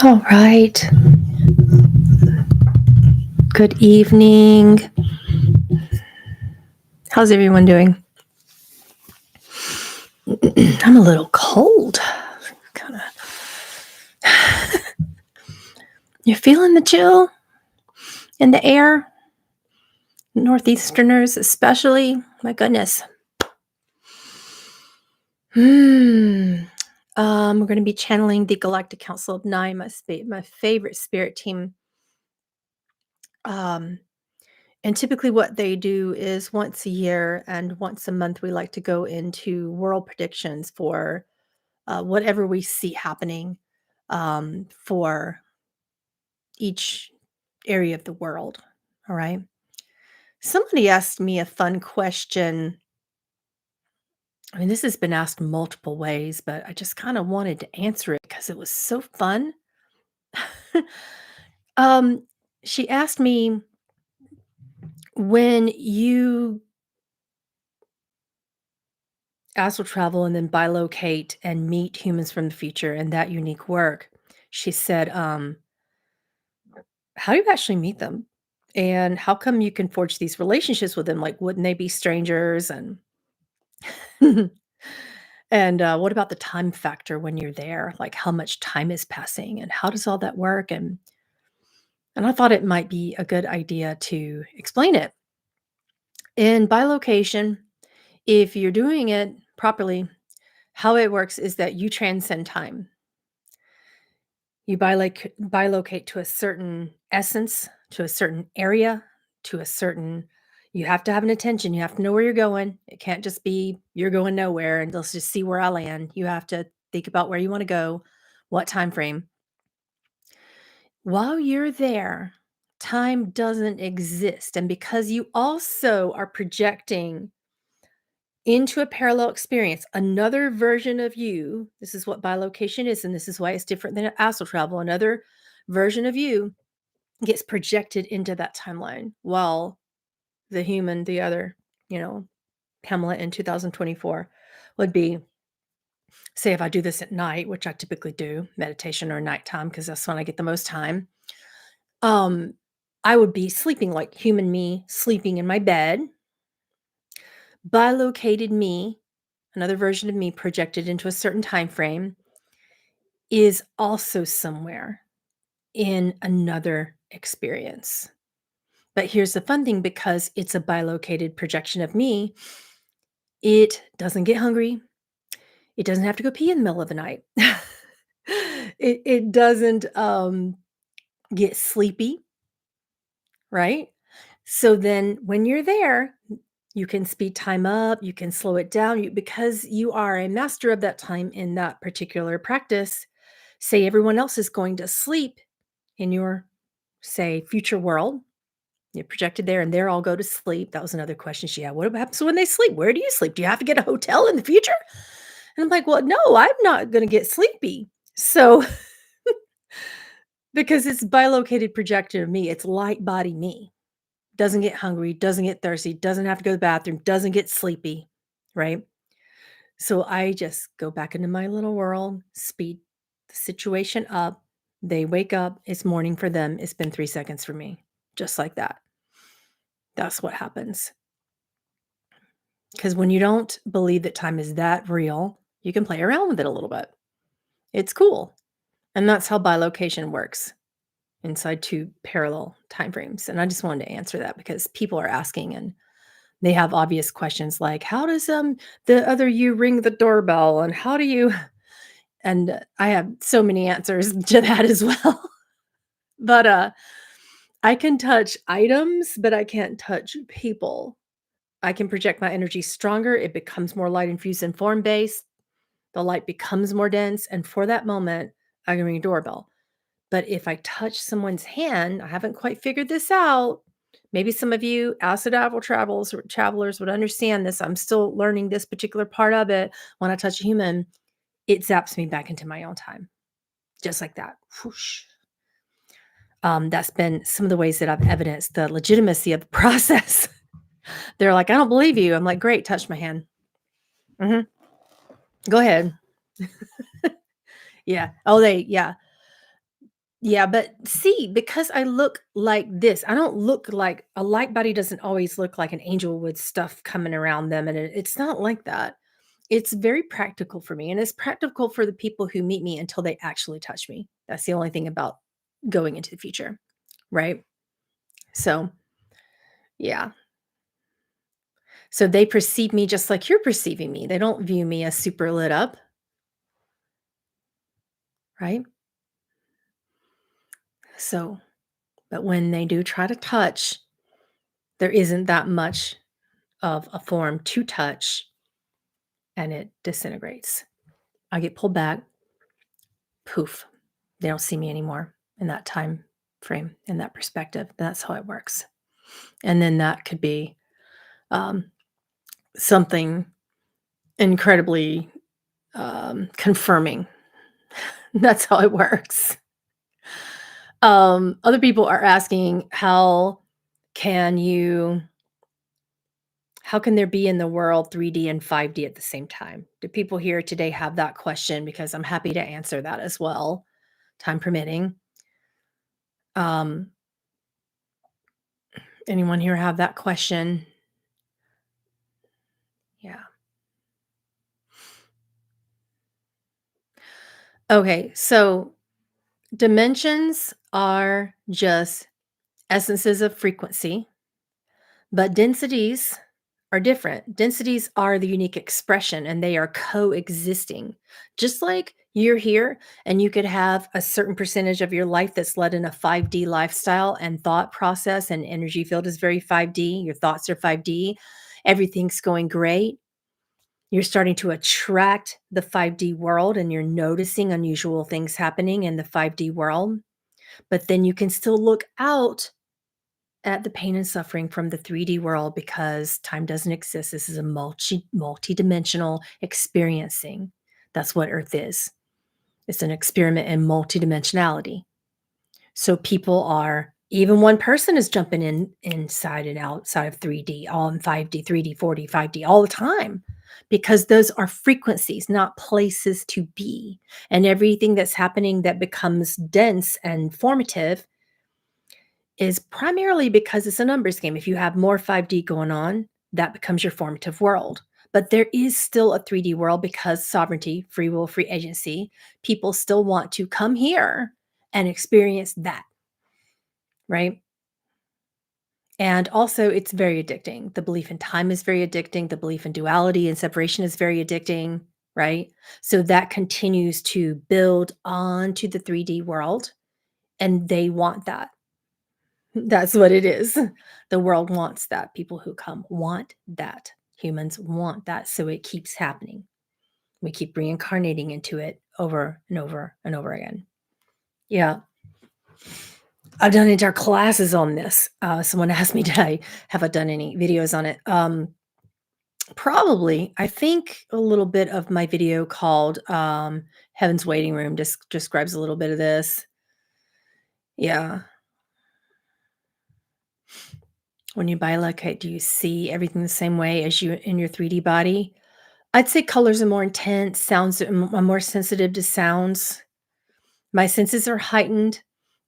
All right. Good evening. How's everyone doing? I'm a little cold. Kind of. You're feeling the chill in the air? Northeasterners, especially. My goodness. We're going to be channeling the Galactic Council of Nine, my favorite spirit team. And typically what they do is once a year and once a month, we like to go into world predictions for whatever we see happening for each area of the world. All right. Somebody asked me a fun question. I mean, this has been asked multiple ways, but I just kind of wanted to answer it because it was so fun. um, she asked me, when you astral travel and then bilocate and meet humans from the future and that unique work, she said, how do you actually meet them? And how come you can forge these relationships with them? Like, wouldn't they be strangers? And and what about the time factor when you're there? Like, how much time is passing, and how does all that work? And I thought it might be a good idea to explain it. In bilocation, if you're doing it properly, how it works is that you transcend time. You bilocate to a certain essence, to a certain area, to a certain you have to have an intention, you have to know where you're going. It can't just be you're going nowhere and let's just see where I land. You have to think about where you want to go, what time frame. While you're there, time doesn't exist. And because you also are projecting into a parallel experience, another version of you, this is what bilocation is, and this is why it's different than astral travel. Another version of you gets projected into that timeline while the other, you know, Pamela in 2024 would be, say, if I do this at night, which I typically do, meditation or nighttime, because that's when I get the most time. I would be sleeping like human me, sleeping in my bed, bilocated me, another version of me projected into a certain time frame, is also somewhere in another experience. But here's the fun thing, because it's a bilocated projection of me, it doesn't get hungry. It doesn't have to go pee in the middle of the night. It doesn't get sleepy, right? So then when you're there, you can speed time up, you can slow it down, because you are a master of that time in that particular practice. Say everyone else is going to sleep in your, say, future world. You're projected there and they're all go to sleep. That was another question she had. What happens when they sleep? Where do you sleep? Do you have to get a hotel in the future? And I'm like, well, no, I'm not going to get sleepy. So, because it's bilocated projection of me, it's light body me. Doesn't get hungry, doesn't get thirsty, doesn't have to go to the bathroom, doesn't get sleepy, right? So I just go back into my little world, speed the situation up. They wake up, it's morning for them. It's been 3 seconds for me, just like that. That's what happens. Because when you don't believe that time is that real, you can play around with it a little bit. It's cool. And that's how bilocation works inside two parallel time frames. And I just wanted to answer that because people are asking and they have obvious questions like, how does the other you ring the doorbell? And how do you and I have so many answers to that as well. But I can touch items, but I can't touch people. I can project my energy stronger. It becomes more light infused and form based. The light becomes more dense. And for that moment, I can ring a doorbell. But if I touch someone's hand, I haven't quite figured this out. Maybe some of you acid travelers would understand this. I'm still learning this particular part of it. When I touch a human, it zaps me back into my own time. Just like that. Whoosh. That's been some of the ways that I've evidenced the legitimacy of the process. They're like, I don't believe you. I'm like, great, touch my hand. Go ahead. Yeah. Oh, yeah. Yeah, but see, because I look like this, I don't look like a light body doesn't always look like an angel with stuff coming around them, and it's not like that. It's very practical for me, and it's practical for the people who meet me until they actually touch me. That's the only thing about going into the future, right? So, yeah. So they perceive me just like you're perceiving me. They don't view me as super lit up, right? So, but when they do try to touch, there isn't that much of a form to touch and it disintegrates. I get pulled back, poof. They don't see me anymore in that time frame, in that perspective. That's how it works. And then that could be um, something incredibly confirming. That's how it works. Other people are asking, can you how can there be in the world 3D and 5D at the same time? Do people here today have that question? Because I'm happy to answer that as well, time permitting. Um, Anyone here have that question? Yeah. Okay, so dimensions are just essences of frequency, but densities are different. Densities are the unique expression and they are coexisting. Just like you're here and you could have a certain percentage of your life that's led in a 5D lifestyle and thought process and energy field is very 5D, your thoughts are 5D, everything's going great. You're starting to attract the 5D world and you're noticing unusual things happening in the 5D world. But then you can still look out at the pain and suffering from the 3D world because time doesn't exist. This is a multi-dimensional experiencing. That's what Earth is. It's an experiment in multidimensionality. So people are even one person is jumping in inside and outside of 3D, all in 5D, 3D, 4D, 5D all the time because those are frequencies, not places to be. And everything that's happening that becomes dense and formative is primarily because it's a numbers game. If you have more 5D going on, that becomes your formative world. But there is still a 3D world because sovereignty, free will, free agency, people still want to come here and experience that, right? And also, it's very addicting. The belief in time is very addicting. The belief in duality and separation is very addicting, right? So that continues to build onto the 3D world, and they want that. That's what it is. The world wants that. People who come want that. Humans want that. So it keeps happening. We keep reincarnating into it over and over and over again. Yeah. I've done entire classes on this. Someone asked me, have I done any videos on it? Probably. I think a little bit of my video called Heaven's Waiting Room just describes a little bit of this. Yeah. When you bilocate, do you see everything the same way as you in your 3D body? I'd say colors are more intense, sounds I'm more sensitive to sounds. My senses are heightened,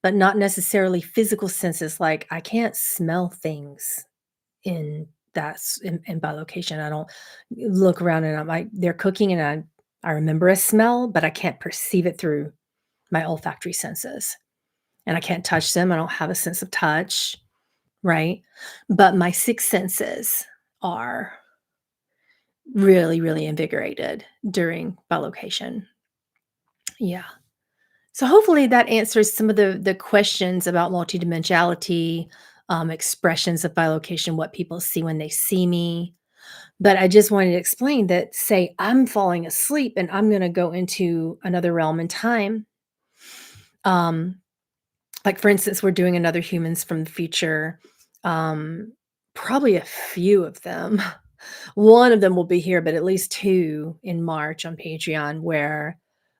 but not necessarily physical senses, like, I can't smell things in in bilocation. I don't look around and I'm like, they're cooking and I remember a smell, but I can't perceive it through my olfactory senses, and I can't touch them, I don't have a sense of touch, right? But my 6 senses are really, really invigorated during bilocation. Yeah. So hopefully that answers some of the questions about multidimensionality, expressions of bilocation, what people see when they see me. But I just wanted to explain that, say, I'm falling asleep and I'm going to go into another realm in time. Um, like for instance, we're doing another Humans from the Future. Um, Probably a few of them. One of them will be here, but at least two in March on Patreon where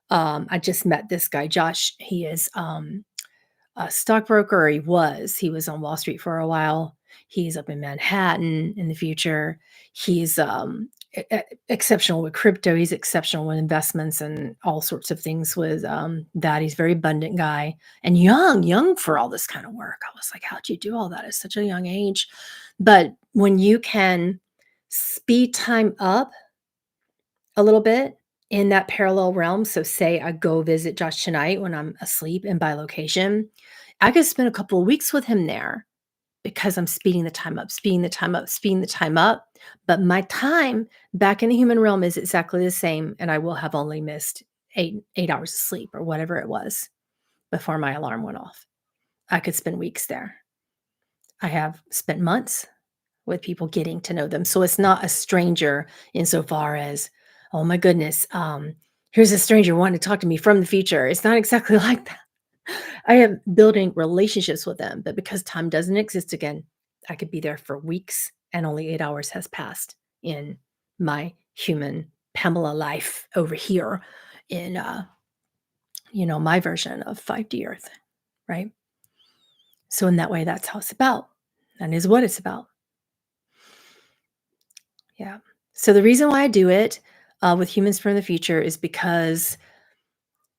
I just met this guy, Josh. He is a stockbroker, or he was. He was on Wall Street for a while. He's up in Manhattan in the future. He's exceptional with crypto. He's exceptional with investments and all sorts of things with that. He's a very abundant guy and young for all this kind of work. I was like, how'd you do all that at such a young age? But when you can speed time up a little bit in that parallel realm, so say I go visit Josh tonight when I'm asleep in Bilocation, I could spend a couple of weeks with him there because I'm speeding the time up, speeding the time up, speeding the time up. But my time back in the human realm is exactly the same, and I will have only missed 8 hours of sleep or whatever it was before my alarm went off. I could spend weeks there. I have spent months with people getting to know them. So it's not a stranger insofar as, oh my goodness, here's a stranger wanting to talk to me from the future. It's not exactly like that. I am building relationships with them, but because time doesn't exist again, I could be there for weeks and only 8 hours has passed in my human Pamela life over here in my version of 5D Earth, right? So in that way, that's how it's about. And is what it's about. Yeah. So the reason why I do it with humans from the future is because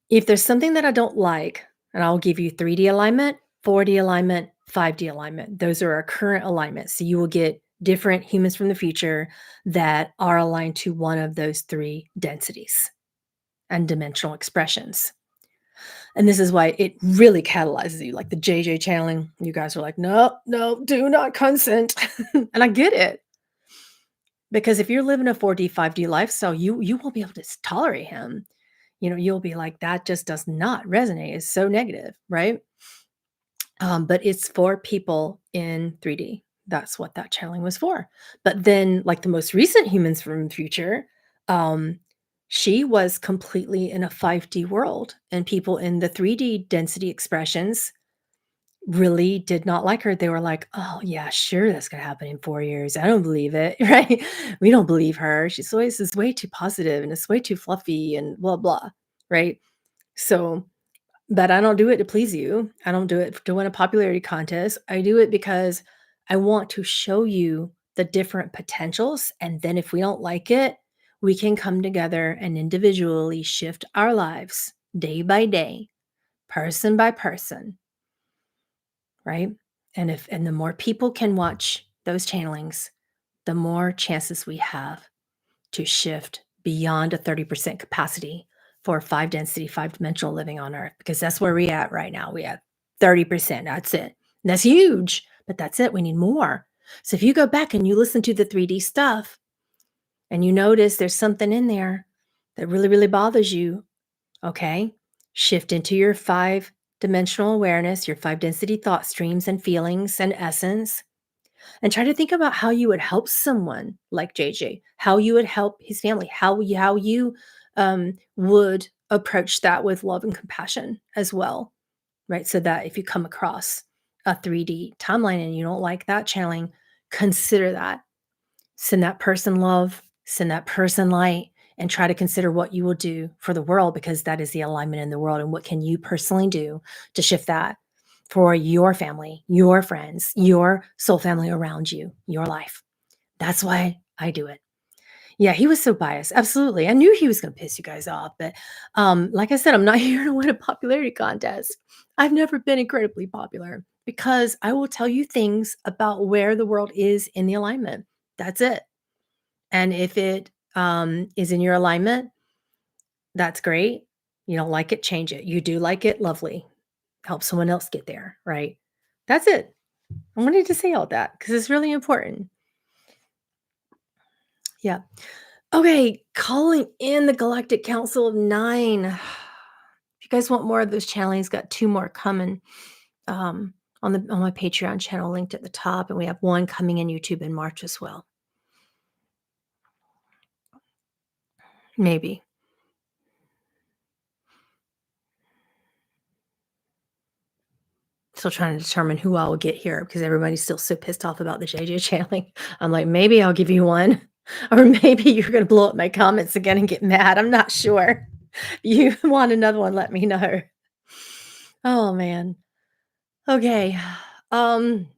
if there's something that I don't like, and I'll give you 3D alignment, 4D alignment, 5D alignment. Those are our current alignments. So you will get different humans from the future that are aligned to one of those three densities and dimensional expressions. And this is why it really catalyzes you, like the JJ channeling. You guys are like, no, no, do not consent. And I get it. Because if you're living a 4D, 5D lifestyle, you won't be able to tolerate him. You'll be like, that just does not resonate. It's so negative, right? But it's for people in 3D. That's what that channeling was for. But then, like the most recent humans from the future, um, she was completely in a 5D world, and people in the 3D density expressions really did not like her. They were like, "Oh, yeah, sure, that's gonna happen in 4 years. I don't believe it," right? We don't believe her. She's always is way too positive and it's way too fluffy and blah blah, right? So, but I don't do it to please you. I don't do it to win a popularity contest. I do it because I want to show you the different potentials, and then if we don't like it, we can come together and individually shift our lives day by day, person by person, right? And the more people can watch those channelings, the more chances we have to shift beyond a 30% capacity for 5 density, 5 dimensional living on Earth, because that's where we at right now. We at 30%. That's it. And that's huge, but that's it. We need more. So if you go back and you listen to the 3D stuff and you notice there's something in there that really, really bothers you, okay, shift into your 5 dimensional awareness, your 5 density thought streams and feelings and essence, and try to think about how you would help someone like JJ, how you would help his family, how you would approach that with love and compassion as well, right? So that if you come across a 3D timeline and you don't like that channeling, consider that. Send that person love, send that person light, and try to consider what you will do for the world, because that is the alignment in the world. And what can you personally do to shift that for your family, your friends, your soul family around you, your life? That's why I do it. Yeah, he was so biased. Absolutely. I knew he was going to piss you guys off. But like I said, I'm not here to win a popularity contest. I've never been incredibly popular because I will tell you things about where the world is in the alignment. That's it. And if it is in your alignment, that's great. You don't like it, change it. You do like it, lovely. Help someone else get there, right? That's it. I wanted to say all that because it's really important. Yeah. Okay, calling in the Galactic Council of Nine. If you guys want more of those channelings, got 2 more coming on my Patreon channel linked at the top, and we have 1 coming in YouTube in March as well. Maybe. Still trying to determine who I will get here because everybody's still so pissed off about the JJ channeling. I'm like, maybe I'll give you 1, or maybe you're gonna blow up my comments again and get mad. I'm not sure. You want another one, let me know. Oh, man. Okay. Um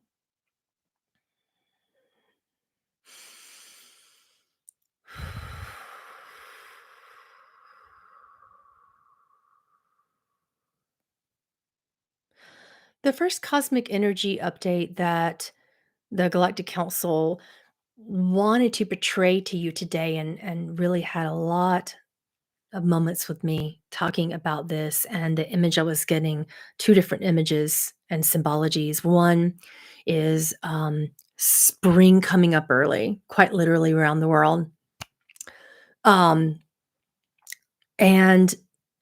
The first cosmic energy update that the Galactic Council wanted to portray to you today and really had a lot of moments with me talking about this, and the image I was getting, 2 different images and symbologies. One is, spring coming up early, quite literally around the world. Um, and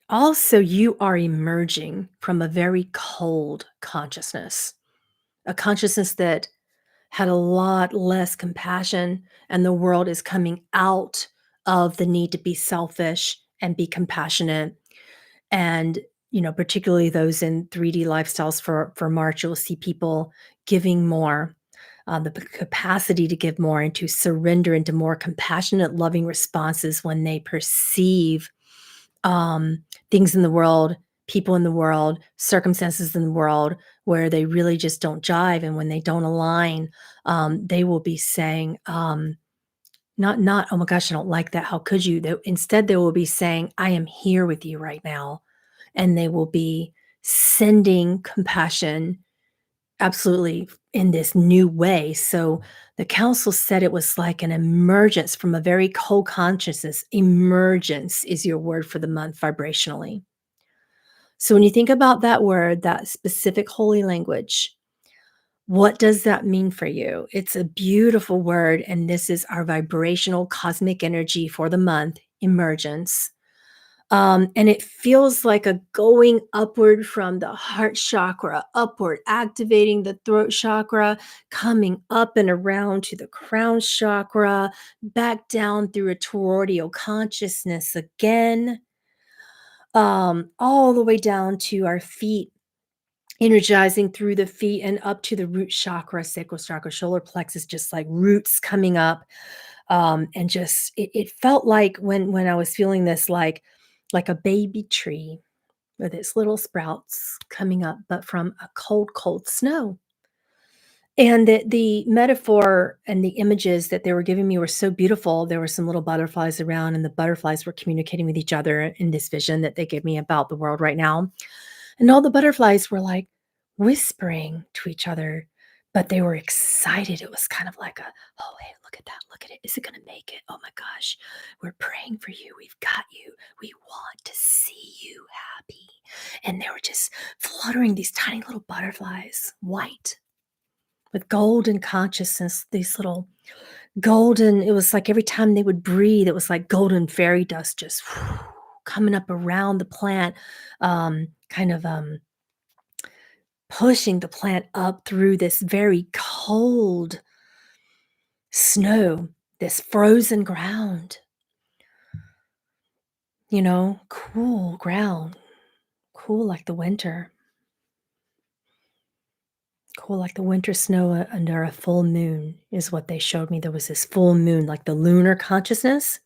also you are emerging from a very cold consciousness, a consciousness that had a lot less compassion, and the world is coming out of the need to be selfish and be compassionate. And, particularly those in 3D lifestyles for March, you'll see people giving more, the capacity to give more and to surrender into more compassionate, loving responses when they perceive um, things in the world, people in the world, circumstances in the world where they really just don't jive, and when they don't align, they will be saying, not, "Oh my gosh, I don't like that. How could you?" Instead, they will be saying, "I am here with you right now," and they will be sending compassion absolutely in this new way. So the council said it was like an emergence from a very cold consciousness. Emergence is your word for the month vibrationally. So when you think about that word, that specific holy language, what does that mean for you? It's a beautiful word, and this is our vibrational cosmic energy for the month, emergence. And it feels like a going upward from the heart chakra, upward, activating the throat chakra, coming up and around to the crown chakra, back down through a toroidal consciousness again, all the way down to our feet, energizing through the feet and up to the root chakra, sacral chakra, solar plexus, just like roots coming up. And just it felt like when I was feeling this, like a baby tree with its little sprouts coming up, but from a cold, cold snow. And the metaphor and the images that they were giving me were so beautiful. There were some little butterflies around, and the butterflies were communicating with each other in this vision that they gave me about the world right now. And all the butterflies were like whispering to each other, but they were excited. It was kind of like oh, hey, look at that. Look at it. Is it going to make it? Oh my gosh. We're praying for you. We've got you. We want to see you happy. And they were just fluttering, these tiny little butterflies, white with golden consciousness, these little golden, it was like every time they would breathe, it was like golden fairy dust just coming up around the plant, kind of pushing the plant up through this very cold snow, this frozen ground, cool ground, cool like the winter, cool like the winter snow under a full moon is what they showed me. There was this full moon, like the lunar consciousness.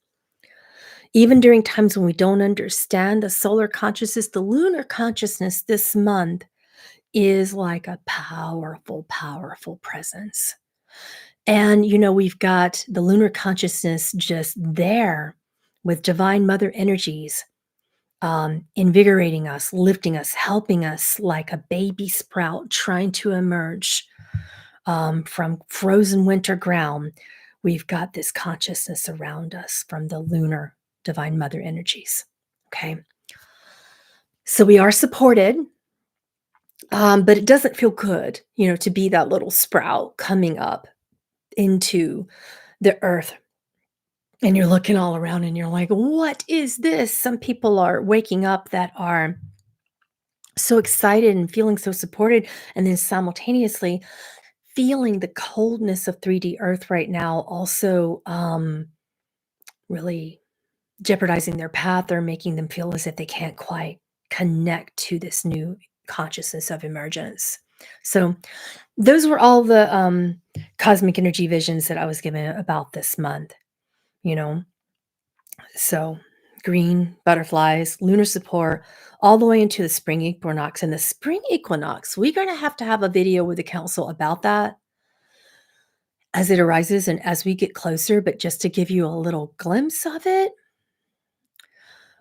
Even during times when we don't understand the solar consciousness, the lunar consciousness this month is like a powerful, powerful presence. And, we've got the lunar consciousness just there with divine mother energies, invigorating us, lifting us, helping us like a baby sprout trying to emerge from frozen winter ground. We've got this consciousness around us from the lunar divine mother energies. Okay. So we are supported, but it doesn't feel good, to be that little sprout coming up into the earth. And you're looking all around and you're like, what is this? Some people are waking up that are so excited and feeling so supported. And then simultaneously feeling the coldness of 3D Earth right now, also really jeopardizing their path or making them feel as if they can't quite connect to this new consciousness of emergence. So those were all the cosmic energy visions that I was given about this month, you know. So green butterflies, lunar support, all the way into the spring equinox. And the spring equinox, we're going to have a video with the council about that as it arises and as we get closer. But just to give you a little glimpse of it,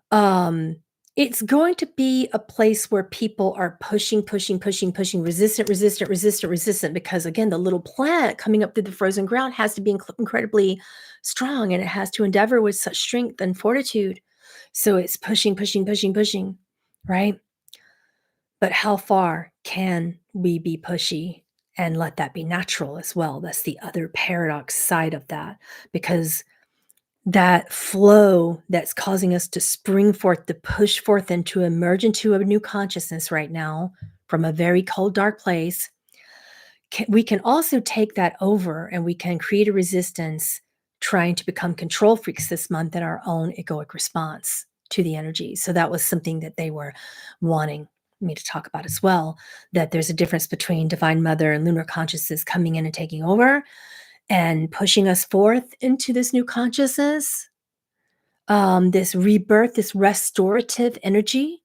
um, It's going to be a place where people are pushing, pushing, pushing, pushing, resistant, resistant, resistant, resistant, because again, the little plant coming up through the frozen ground has to be incredibly strong and it has to endeavor with such strength and fortitude. So it's pushing, pushing, pushing, pushing, right? But how far can we be pushy and let that be natural as well? That's the other paradox side of that, because that flow that's causing us to spring forth, to push forth, and to emerge into a new consciousness right now from a very cold, dark place. We can also take that over and we can create a resistance trying to become control freaks this month in our own egoic response to the energy. So that was something that they were wanting me to talk about as well, that there's a difference between divine mother and lunar consciousness coming in and taking over and pushing us forth into this new consciousness, this rebirth, this restorative energy,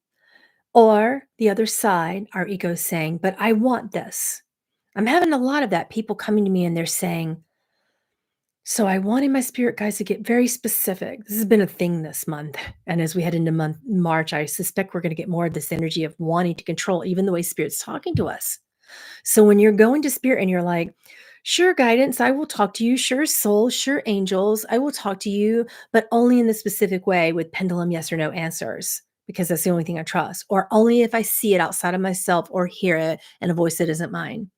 or the other side, our ego saying, but I want this. I'm having a lot of that. People coming to me and they're saying, so I wanted my spirit guides to get very specific. This has been a thing this month. And as we head into month March, I suspect we're going to get more of this energy of wanting to control even the way spirit's talking to us. So when you're going to spirit and you're like, sure, guidance, I will talk to you. Sure, soul, sure, angels, I will talk to you, but only in the specific way with pendulum yes or no answers, because that's the only thing I trust, or only if I see it outside of myself or hear it in a voice that isn't mine.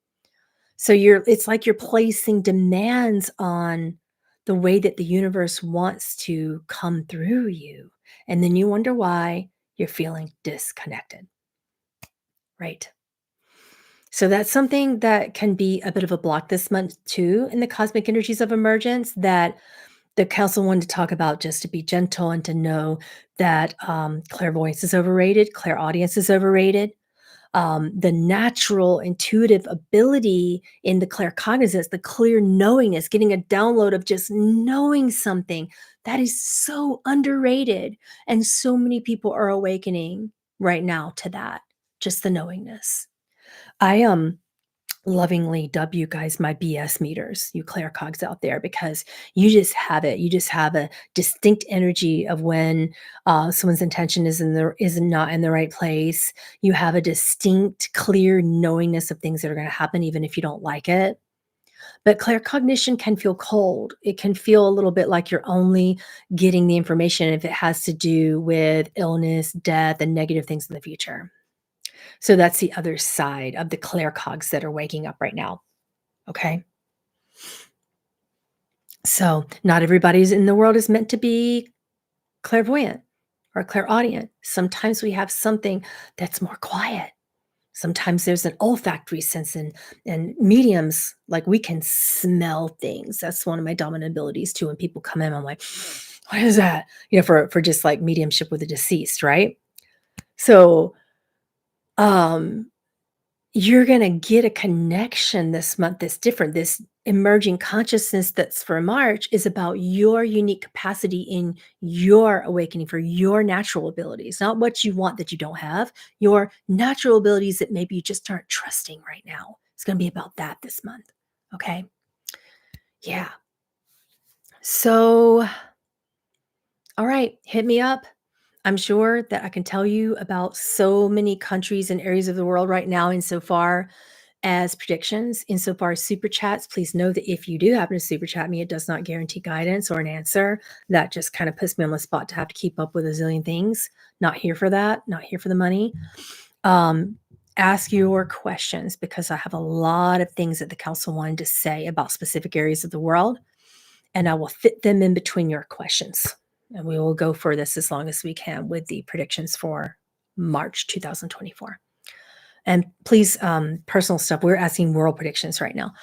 So it's like you're placing demands on the way that the universe wants to come through you. And then you wonder why you're feeling disconnected. Right. So that's something that can be a bit of a block this month too in the cosmic energies of emergence, that the council wanted to talk about, just to be gentle and to know that clairvoyance is overrated, clairaudience is overrated. The natural intuitive ability in the claircognizance, the clear knowingness, getting a download of just knowing something, that is so underrated. And so many people are awakening right now to that, just the knowingness. I lovingly dub you guys my BS meters, you claircogs out there, because you just have it. You just have a distinct energy of when someone's intention is not in the right place. You have a distinct, clear knowingness of things that are going to happen, even if you don't like it. But claircognition can feel cold. It can feel a little bit like you're only getting the information if it has to do with illness, death, and negative things in the future. So that's the other side of the claircogs that are waking up right now. Okay. So not everybody's in the world is meant to be clairvoyant or clairaudient. Sometimes we have something that's more quiet. Sometimes there's an olfactory sense, and mediums, like, we can smell things. That's one of my dominant abilities too. When people come in, I'm like, what is that? For just like mediumship with the deceased, right? So um you're going to get a connection this month that's different. This emerging consciousness that's for March is about your unique capacity in your awakening for your natural abilities, not what you want that you don't have, your natural abilities that maybe you just aren't trusting right now. It's going to be about that this month. Okay. Yeah. So, all right, hit me up. I'm sure that I can tell you about so many countries and areas of the world right now insofar as predictions. Insofar as super chats, please know that if you do happen to super chat me, it does not guarantee guidance or an answer. That just kind of puts me on the spot to have to keep up with a zillion things. Not here for that, not here for the money. Ask your questions, because I have a lot of things that the council wanted to say about specific areas of the world, and I will fit them in between your questions. And we will go for this as long as we can with the predictions for March 2024. And please, personal stuff, we're asking world predictions right now.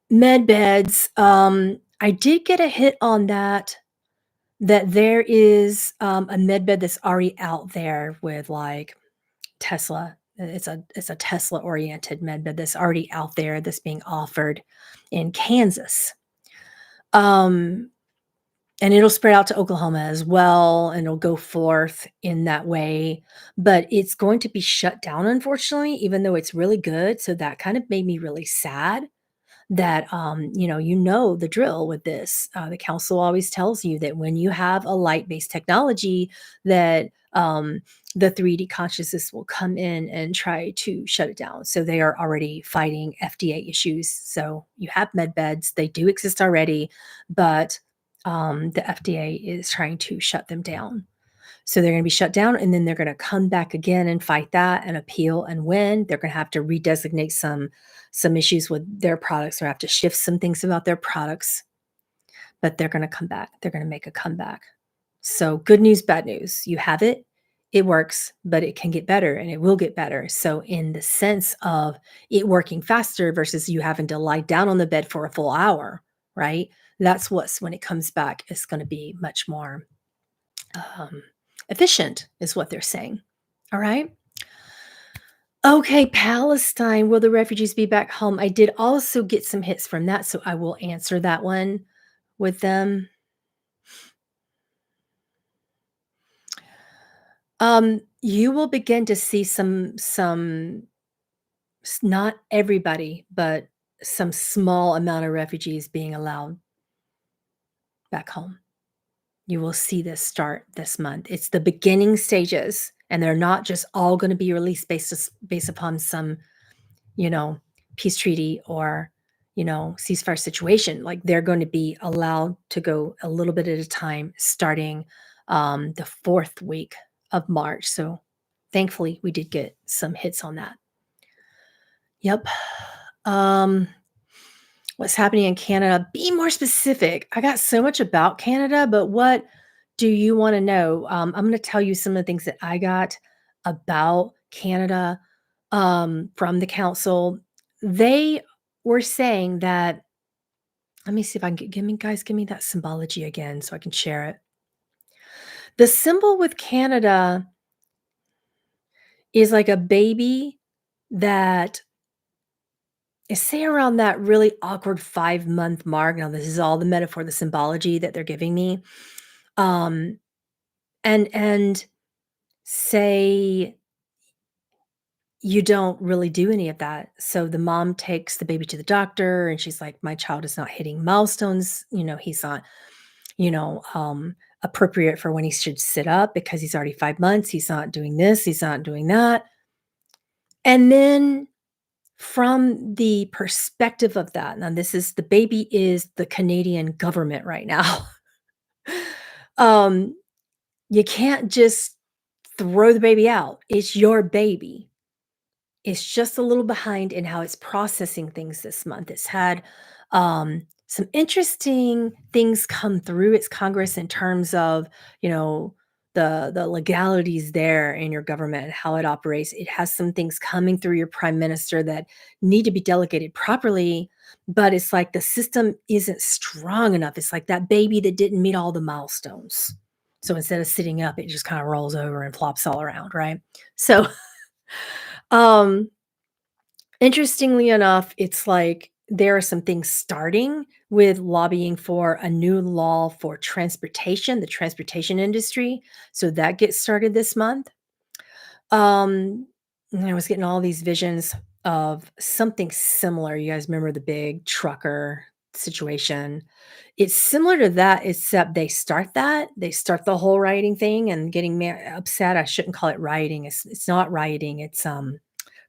Med beds, I did get a hit on that there is a med bed that's already out there with like Tesla. It's a Tesla oriented med bed that's already out there that's being offered in Kansas. And it'll spread out to Oklahoma as well, and it'll go forth in that way. But it's going to be shut down, unfortunately, even though it's really good. So that kind of made me really sad. that the drill with this. The council always tells you that when you have a light-based technology, that the 3D consciousness will come in and try to shut it down. So they are already fighting FDA issues. So you have med beds; they do exist already, but the FDA is trying to shut them down. So they're going to be shut down, and then they're going to come back again and fight that and appeal and win. They're going to have to redesignate some issues with their products, or have to shift some things about their products, but they're going to come back. They're going to make a comeback. So good news, bad news. You have it. It works, but it can get better, and it will get better. So in the sense of it working faster versus you having to lie down on the bed for a full hour, right? That's what's when it comes back, it's going to be much more um, efficient, is what they're saying. All right. Okay, Palestine. Will the refugees be back home? I did also get some hits from that, so I will answer that one with them. You will begin to see not everybody, but some small amount of refugees being allowed back home. You will see this start this month. It's the beginning stages, and they're not just all going to be released based upon some you know, peace treaty or, ceasefire situation. Like they're going to be allowed to go a little bit at a time starting the fourth week of March. So thankfully, we did get some hits on that. Yep. Um, what's happening in Canada? Be more specific. I got so much about Canada, but what do you want to know? I'm going to tell you some of the things that I got about Canada from the council. They were saying that, let me see if I can give me that symbology again so I can share it. The symbol with Canada is like a baby that is, say, around that really awkward 5-month mark. Now, this is all the metaphor, the symbology that they're giving me. Um, and say you don't really do any of that. So the mom takes the baby to the doctor and she's like, my child is not hitting milestones. He's not, you know, um, appropriate for when he should sit up because he's already 5 months. He's not doing this. He's not doing that. And then from the perspective of that, now the baby is the Canadian government right now. um, you can't just throw the baby out. It's your baby. It's just a little behind in how it's processing things this month. It's had some interesting things come through its Congress in terms of, you know, the legalities there in your government and how it operates. It has some things coming through your prime minister that need to be delegated properly, but it's like the system isn't strong enough. It's like that baby that didn't meet all the milestones. So instead of sitting up, it just kind of rolls over and flops all around, right? So um interestingly enough, it's like there are some things starting with lobbying for a new law for transportation, the transportation industry. So that gets started this month. And I was getting all these visions of something similar. You guys remember the big trucker situation? It's similar to that, except they start the whole rioting thing and getting upset. I shouldn't call it rioting. It's not rioting. It's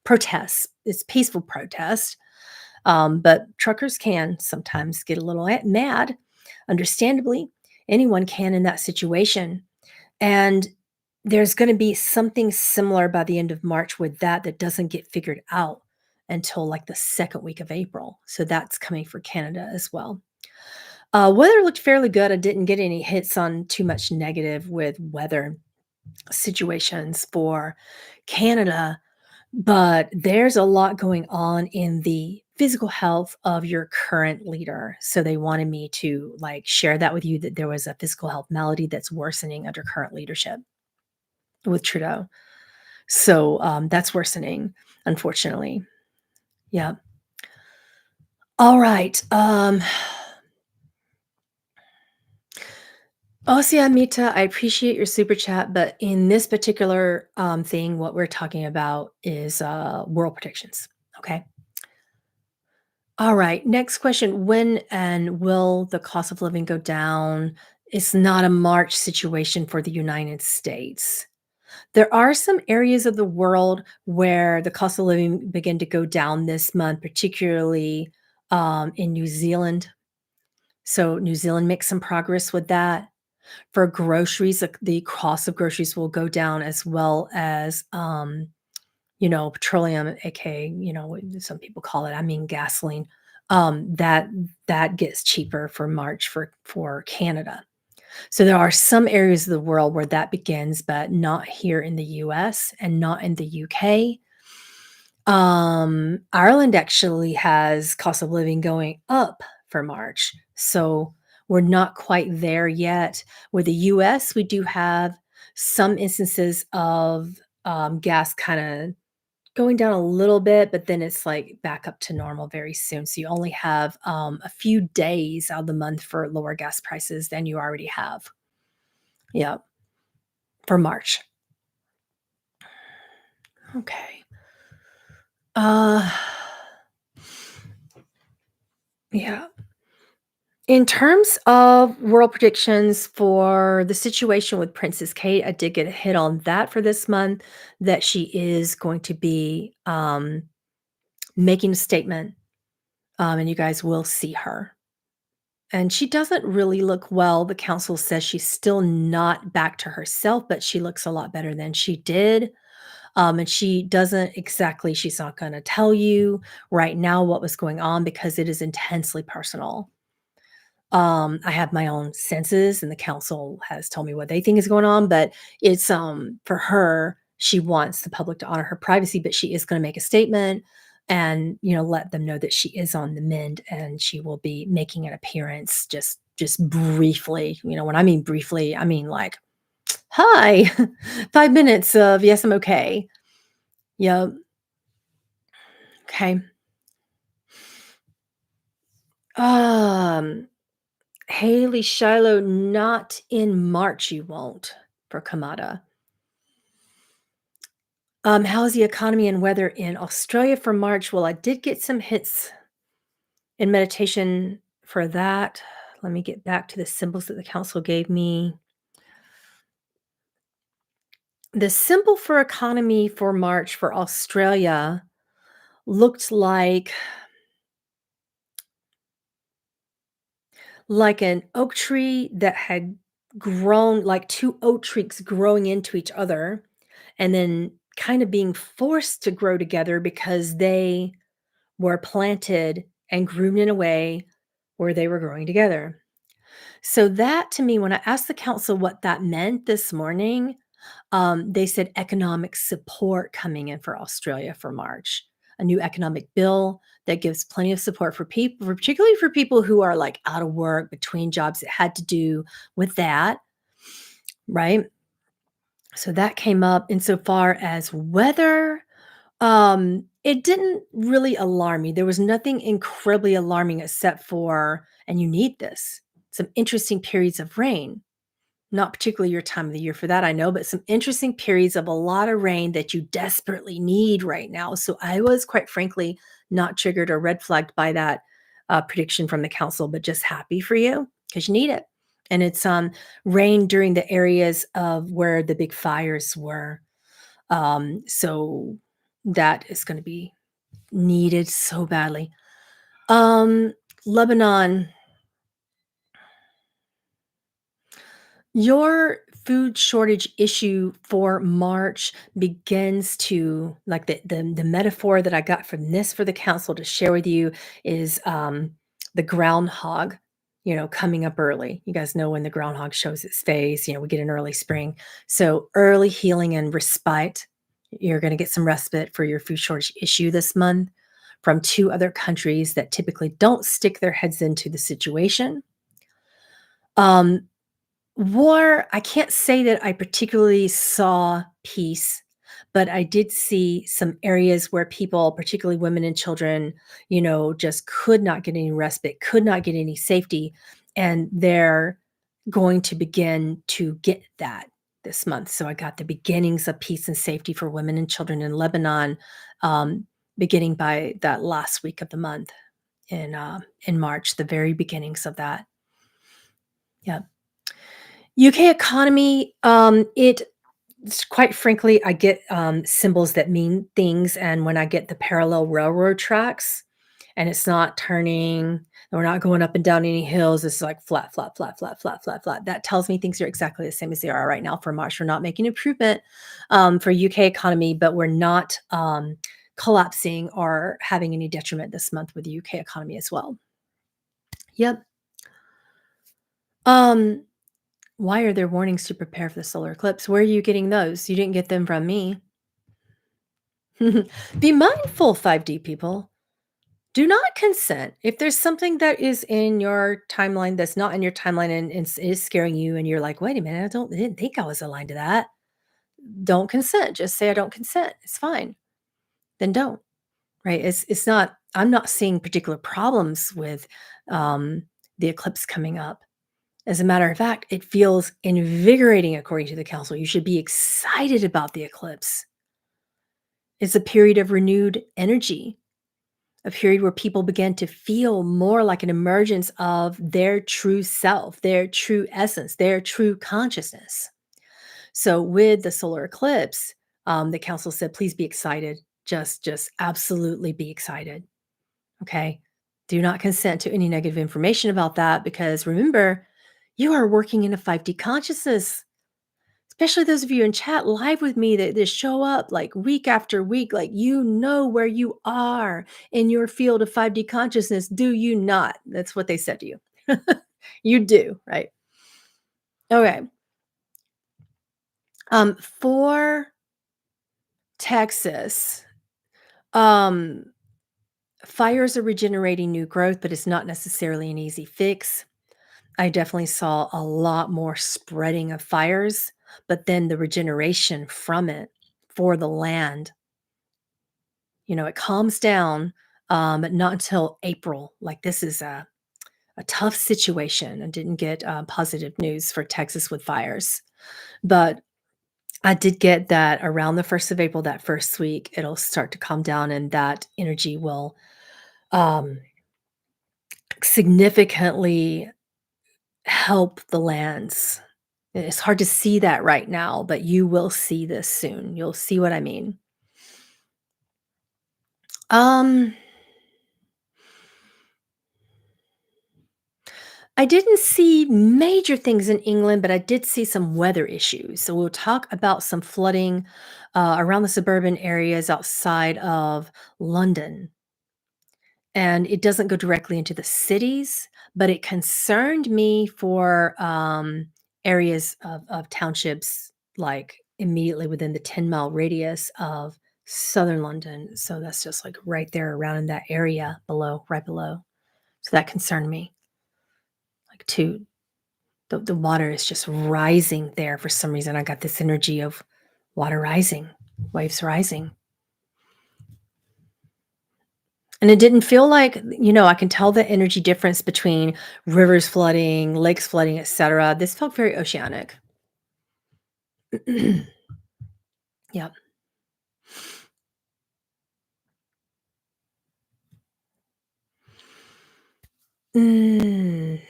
protests. It's peaceful protest. But truckers can sometimes get a little mad, understandably. Anyone can in that situation. And there's going to be something similar by the end of March with that doesn't get figured out until like the second week of April. So that's coming for Canada as well. Weather looked fairly good. I didn't get any hits on too much negative with weather situations for Canada. But there's a lot going on in the physical health of your current leader. So they wanted me to like share that with you, that there was a physical health malady that's worsening under current leadership with Trudeau. So that's worsening, unfortunately. Yeah. All right. Osia Mita, I appreciate your super chat, but in this particular thing, what we're talking about is world predictions. Okay. All right, next question. When and will the cost of living go down? It's not a March situation for the United States. There are some areas of the world where the cost of living begin to go down this month, particularly in New Zealand. So New Zealand makes some progress with that. For groceries, the cost of groceries will go down as well as petroleum, aka, what some people call it, I mean gasoline. That gets cheaper for March for Canada. So there are some areas of the world where that begins, but not here in the US and not in the UK. Ireland actually has cost of living going up for March. So we're not quite there yet. With the US, we do have some instances of gas kind of going down a little bit, but then it's like back up to normal very soon. So you only have a few days out of the month for lower gas prices than you already have. Yeah, for March. Okay. Uh, yeah. In terms of world predictions for the situation with Princess Kate, I did get a hit on that for this month that she is going to be making a statement, and you guys will see her. And she doesn't really look well. The council says she's still not back to herself, but she looks a lot better than she did. And she doesn't exactly, she's not going to tell you right now what was going on because it is intensely personal. I have my own senses, and the council has told me what they think is going on, but it's for her, she wants the public to honor her privacy, but she is going to make a statement and let them know that she is on the mend and she will be making an appearance just briefly. When I mean briefly, I mean like, hi, 5 minutes of yes, I'm okay. Yep. Okay. Um, Haley Shiloh, not in March, you won't for Kamada. How's the economy and weather in Australia for March? Well, I did get some hits in meditation for that. Let me get back to the symbols that the council gave me. The symbol for economy for March for Australia looked like an oak tree that had grown, like two oak trees growing into each other and then kind of being forced to grow together because they were planted and groomed in a way where they were growing together. So that to me, when I asked the council what that meant this morning, they said economic support coming in for Australia for March, a new economic bill that gives plenty of support for people, particularly for people who are like out of work between jobs. It had to do with that, right? So that came up insofar as weather. It didn't really alarm me. There was nothing incredibly alarming except for, and you need this, some interesting periods of rain. Not particularly your time of the year for that, I know, but some interesting periods of a lot of rain that you desperately need right now. So I was quite frankly not triggered or red flagged by that prediction from the council, but just happy for you because you need it. And it's rain during the areas of where the big fires were. So that is going to be needed so badly. Um, Lebanon, your food shortage issue for March begins to like the metaphor that I got from this for the council to share with you is the groundhog, coming up early. You guys know when the groundhog shows its face, we get an early spring. So early healing and respite. You're going to get some respite for your food shortage issue this month from two other countries that typically don't stick their heads into the situation. Um, War, I can't say that I particularly saw peace, but I did see some areas where people, particularly women and children, just could not get any respite, could not get any safety, and they're going to begin to get that this month. So I got the beginnings of peace and safety for women and children in Lebanon, beginning by that last week of the month. in March, the very beginnings of that. Yeah. UK economy, quite frankly, I get symbols that mean things. And when I get the parallel railroad tracks and it's not turning, and we're not going up and down any hills, it's like flat, flat, flat, flat, flat, flat, flat. That tells me things are exactly the same as they are right now for March. We're not making improvement for UK economy, but we're not collapsing or having any detriment this month with the UK economy as well. Yep. Um, Why are there warnings to prepare for the solar eclipse? Where are you getting those? You didn't get them from me. Be mindful, 5D people. Do not consent. If there's something that is in your timeline that's not in your timeline and is scaring you, and you're like, wait a minute, I didn't think I was aligned to that. Don't consent. Just say I don't consent. It's fine. Then don't. Right? It's not. I'm not seeing particular problems with the eclipse coming up. As a matter of fact, it feels invigorating according to the council. You should be excited about the eclipse. It's a period of renewed energy, a period where people begin to feel more like an emergence of their true self, their true essence, their true consciousness. So with the solar eclipse, the council said, please be excited. Just absolutely be excited. Okay. Do not consent to any negative information about that, because remember, you are working in a 5D consciousness. Especially those of you in chat live with me that show up like week after week, like you know where you are in your field of 5D consciousness, do you not? That's what they said to you. You do, right? Okay. For Texas, um, fires are regenerating new growth, but it's not necessarily an easy fix. I definitely saw a lot more spreading of fires, but then the regeneration from it for the land, it calms down, but not until April. Like, this is a tough situation. I didn't get positive news for Texas with fires, but I did get that around the 1st of April, that first week, it'll start to calm down, and that energy will um, significantly help the lands. It's hard to see that right now, but you will see this soon. You'll see what I mean. Um, I didn't see major things in England, but I did see some weather issues. So we'll talk about some flooding around the suburban areas outside of London. And it doesn't go directly into the cities, but it concerned me for areas of townships like immediately within the 10-mile radius of southern London. So that's just like right there around in that area below, right below. So that concerned me. Like, the water is just rising there for some reason. I got this energy of water rising, waves rising. And it didn't feel like, I can tell the energy difference between rivers flooding, lakes flooding, etc. This felt very oceanic. Yep. Mm.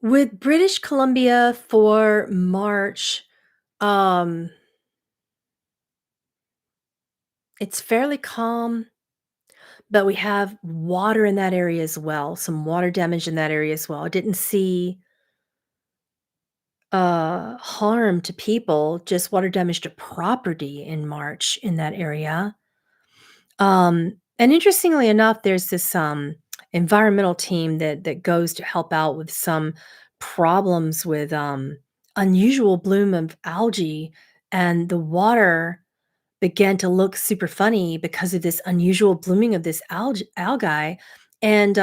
With British Columbia for March, um, it's fairly calm, but we have water in that area as well, some water damage in that area as well. I didn't see harm to people, just water damage to property in March in that area. And interestingly enough, there's this environmental team that goes to help out with some problems with unusual bloom of algae, and the water began to look super funny because of this unusual blooming of this algae, and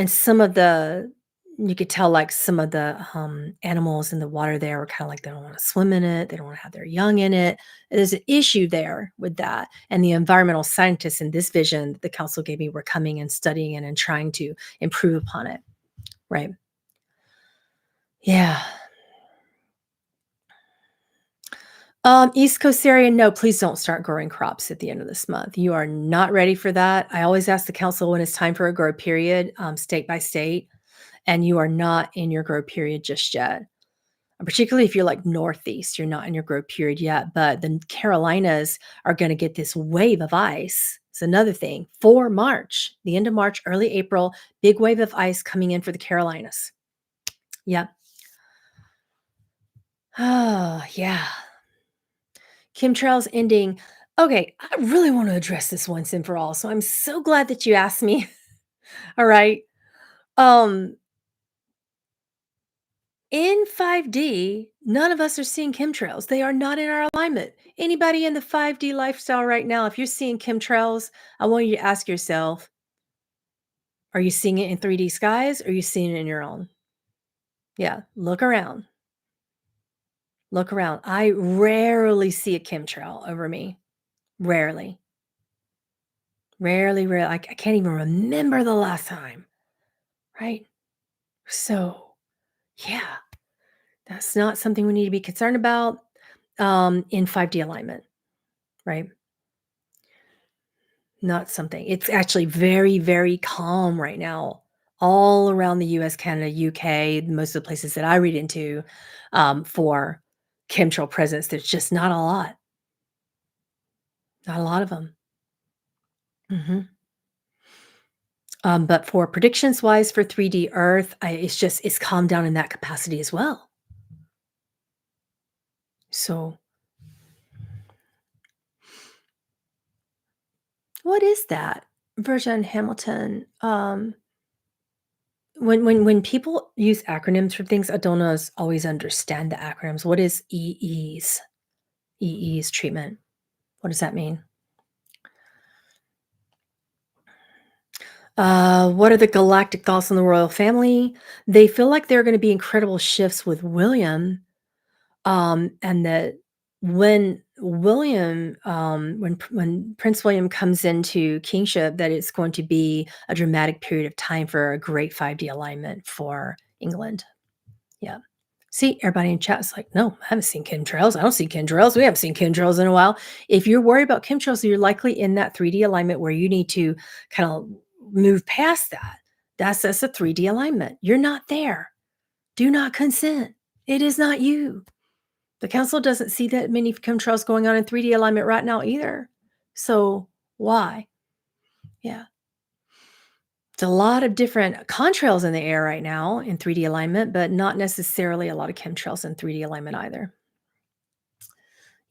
some of the you could tell, like, some of the, animals in the water there were kinda like, they don't wanna swim in it, they don't wanna have their young in it. There's an issue there with that, and the environmental scientists in this vision that the council gave me were coming and studying it and trying to improve upon it. Right. Yeah. East Coast area, no, please don't start growing crops at the end of this month. You are not ready for that. I always ask the council when it's time for a grow period, state by state, and you are not in your grow period just yet. Particularly if you're like Northeast, you're not in your grow period yet, but the Carolinas are going to get this wave of ice. It's another thing for March, the end of March, early April, big wave of ice coming in for the Carolinas. Yep. Oh, yeah. Chemtrails ending. Okay, I really want to address this once and for all. So I'm so glad that you asked me. All right. Um, in 5D, none of us are seeing chemtrails. They are not in our alignment. Anybody in the 5D lifestyle right now, if you're seeing chemtrails, I want you to ask yourself, are you seeing it in 3D skies or are you seeing it in your own? Yeah, look around. Look around. I rarely see a chemtrail over me. Rarely. Rarely, rarely. I can't even remember the last time. Right? So, yeah, that's not something we need to be concerned about in 5D alignment, right? Not something. It's actually very, very calm right now, all around the US, Canada, UK, most of the places that I read into for chemtrail presence. There's just not a lot, not a lot of them. But for predictions wise for 3D Earth, it's calmed down in that capacity as well. So, what is that? Virgin Hamilton. When people use acronyms for things, I don't always understand the acronyms. What is EE's? EE's treatment. What does that mean? What are the galactic thoughts on the royal family? They feel like there are going to be incredible shifts with William, and that when Prince William comes into kingship, that it's going to be a dramatic period of time for a great 5D alignment for England. Yeah. See, everybody in chat is like, no, I haven't seen chemtrails. I don't see chemtrails. We haven't seen chemtrails in a while. If you're worried about chemtrails, you're likely in that 3D alignment where you need to kind of move past that. That's a 3D alignment. You're not there. Do not consent. It is not you. The council doesn't see that many chemtrails going on in 3D alignment right now either. So why? Yeah. It's a lot of different contrails in the air right now in 3D alignment, but not necessarily a lot of chemtrails in 3D alignment either.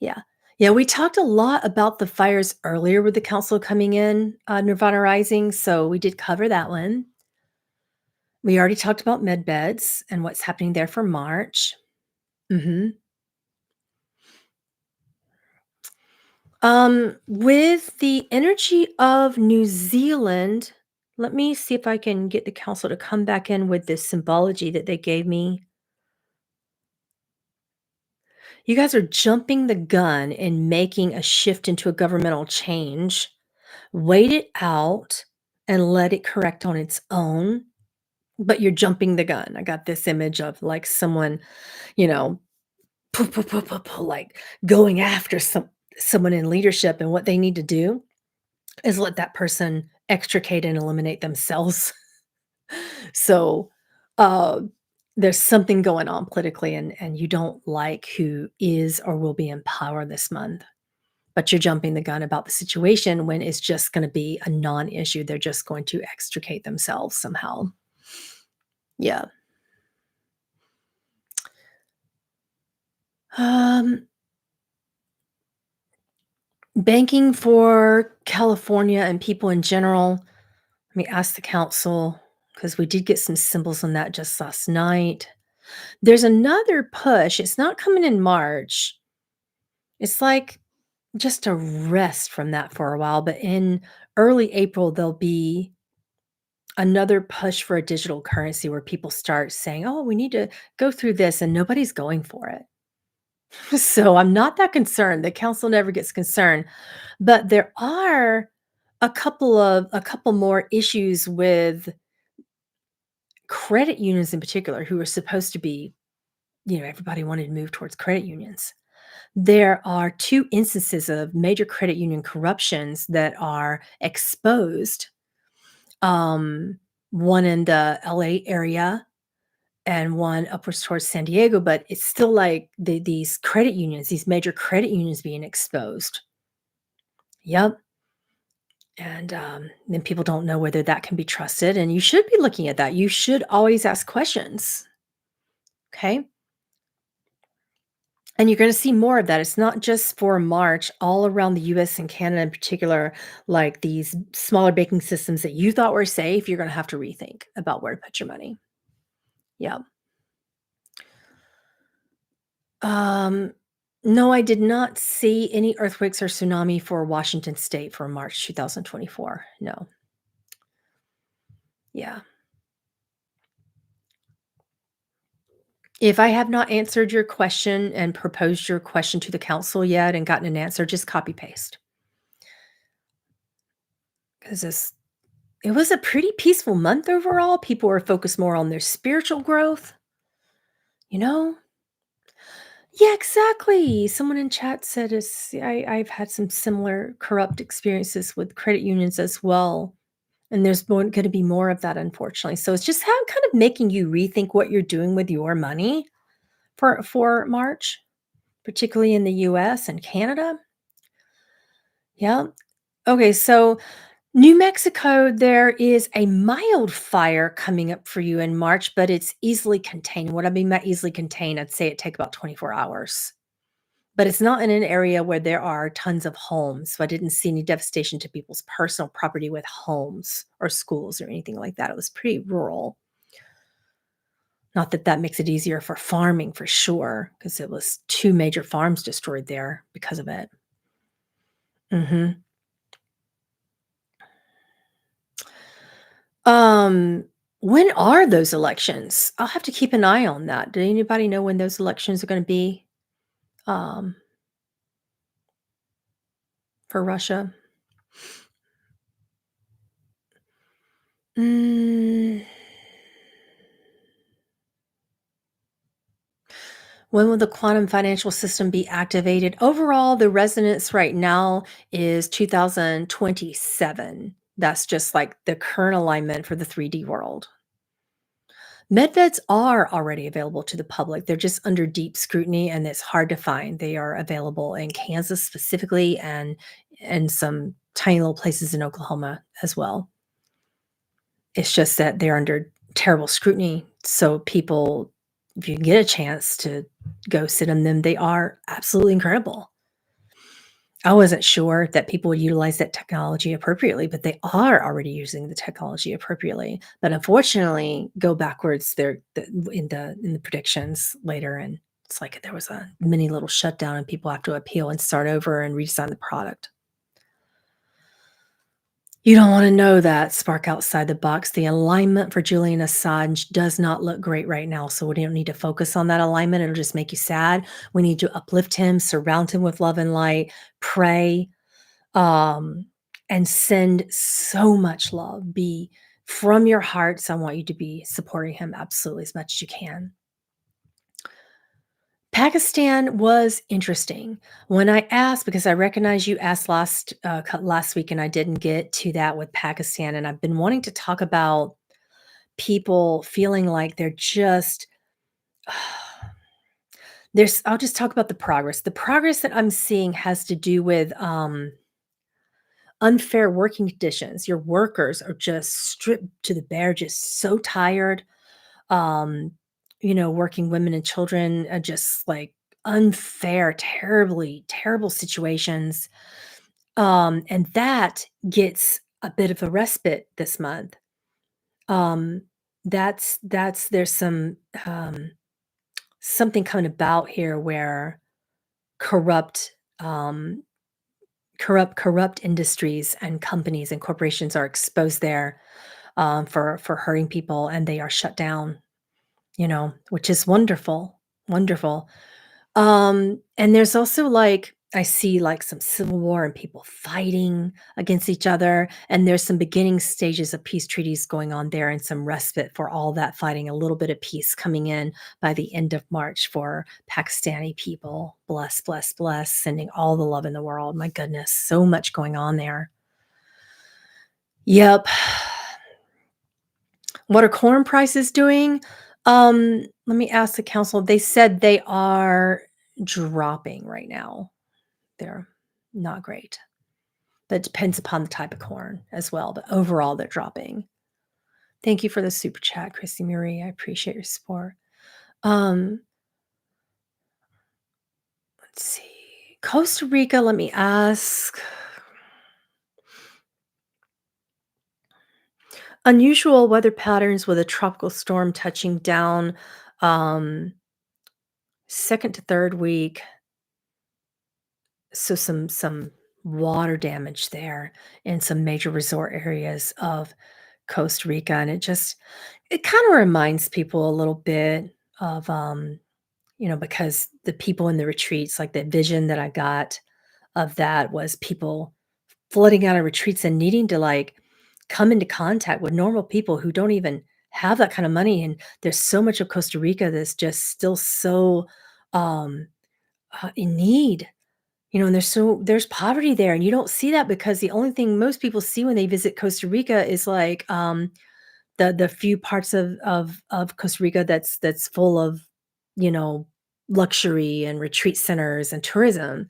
Yeah. Yeah, we talked a lot about the fires earlier with the council coming in, Nirvana Rising, so we did cover that one. We already talked about med beds and what's happening there for March. Mhm. With the energy of New Zealand, let me see if I can get the council to come back in with this symbology that they gave me. You guys are jumping the gun in making a shift into a governmental change. Wait it out and let it correct on its own, but you're jumping the gun. I got this image of like someone, you know, like going after someone in leadership, and what they need to do is let that person extricate and eliminate themselves. So, uh, there's something going on politically, and you don't like who is or will be in power this month, but you're jumping the gun about the situation when it's just gonna be a non-issue. They're just going to extricate themselves somehow. Yeah. Um, Banking for California and people in general, let me ask the council because we did get some symbols on that just last night. There's another push. It's not coming in March. It's like just a rest from that for a while, but in early April, there'll be another push for a digital currency where people start saying, "Oh, we need to go through this," and nobody's going for it. So I'm not that concerned. The council never gets concerned, but there are a couple more issues with credit unions in particular who are supposed to be, everybody wanted to move towards credit unions. There are 2 instances of major credit union corruptions that are exposed, um, one in the LA area and one upwards towards San Diego, but it's still like these credit unions, these major credit unions being exposed. Yep. And then people don't know whether that can be trusted. And you should be looking at that. You should always ask questions. Okay. And you're going to see more of that. It's not just for March, all around the US and Canada in particular, like these smaller banking systems that you thought were safe, you're going to have to rethink about where to put your money. Yeah. Um, no, I did not see any earthquakes or tsunami for Washington State for March 2024. No. Yeah. If I have not answered your question and proposed your question to the council yet and gotten an answer, just copy paste. Because it was a pretty peaceful month overall. People were focused more on their spiritual growth, you know? Yeah, exactly. Someone in chat said I've had some similar corrupt experiences with credit unions as well. And there's going to be more of that, unfortunately. So it's just kind of making you rethink what you're doing with your money for March, particularly in the US and Canada. Yeah. Okay, so New Mexico, there is a mild fire coming up for you in March, but it's easily contained. What I mean by easily contained, I'd say it take about 24 hours. But it's not in an area where there are tons of homes. So I didn't see any devastation to people's personal property with homes or schools or anything like that. It was pretty rural. Not that that makes it easier for farming for sure, because it was 2 major farms destroyed there because of it. Mhm. Um, when are those elections? I'll have to keep an eye on that. Do anybody know when those elections are gonna be, um, for Russia? Mm, when will the quantum financial system be activated? Overall, the resonance right now is 2027. That's just like the current alignment for the 3D world. Medveds are already available to the public. They're just under deep scrutiny and it's hard to find. They are available in Kansas specifically and some tiny little places in Oklahoma as well. It's just that they're under terrible scrutiny. So people, if you get a chance to go sit in them, they are absolutely incredible. I wasn't sure that people would utilize that technology appropriately, but they are already using the technology appropriately. But unfortunately, go backwards there in the predictions later, and it's like there was a mini little shutdown, and people have to appeal and start over and redesign the product. You don't want to know that, Spark outside the box. The alignment for Julian Assange does not look great right now. So we don't need to focus on that alignment. It'll just make you sad. We need to uplift him, surround him with love and light, pray, um, and send so much love. Be from your hearts. I want you to be supporting him absolutely as much as you can. Pakistan was interesting. When I asked, because I recognize you asked last week, and I didn't get to that with Pakistan, and I've been wanting to talk about people feeling like they're just there's. I'll just talk about the progress. The progress that I'm seeing has to do with unfair working conditions. Your workers are just stripped to the bare, just so tired. Um, working women and children are just like unfair, terribly, terrible situations. And that gets a bit of a respite this month. Um, that's there's um, something coming about here where corrupt um, corrupt industries and companies and corporations are exposed there, for hurting people, and they are shut down, which is wonderful, wonderful. And there's also like I see like some civil war and people fighting against each other. And there's some beginning stages of peace treaties going on there and some respite for all that fighting, a little bit of peace coming in by the end of March for Pakistani people. Bless, bless, bless. Sending all the love in the world. My goodness, so much going on there. Yep. What are corn prices doing? Let me ask the council. They said they are dropping right now. They're not great. But it depends upon the type of corn as well, but overall, they're dropping. Thank you for the super chat, Christy Marie. I appreciate your support. Um, let's see. Costa Rica, let me ask. Unusual weather patterns with a tropical storm touching down second to third week. So some water damage there in some major resort areas of Costa Rica, and it kinda reminds people a little bit of, because the people in the retreats, like, the vision that I got of that was people flooding out of retreats and needing to, like, come into contact with normal people who don't even have that kind of money, and there's so much of Costa Rica that's just still so, um, in need. And there's poverty there, and you don't see that because the only thing most people see when they visit Costa Rica is like the few parts of Costa Rica that's full of, you know, luxury and retreat centers and tourism.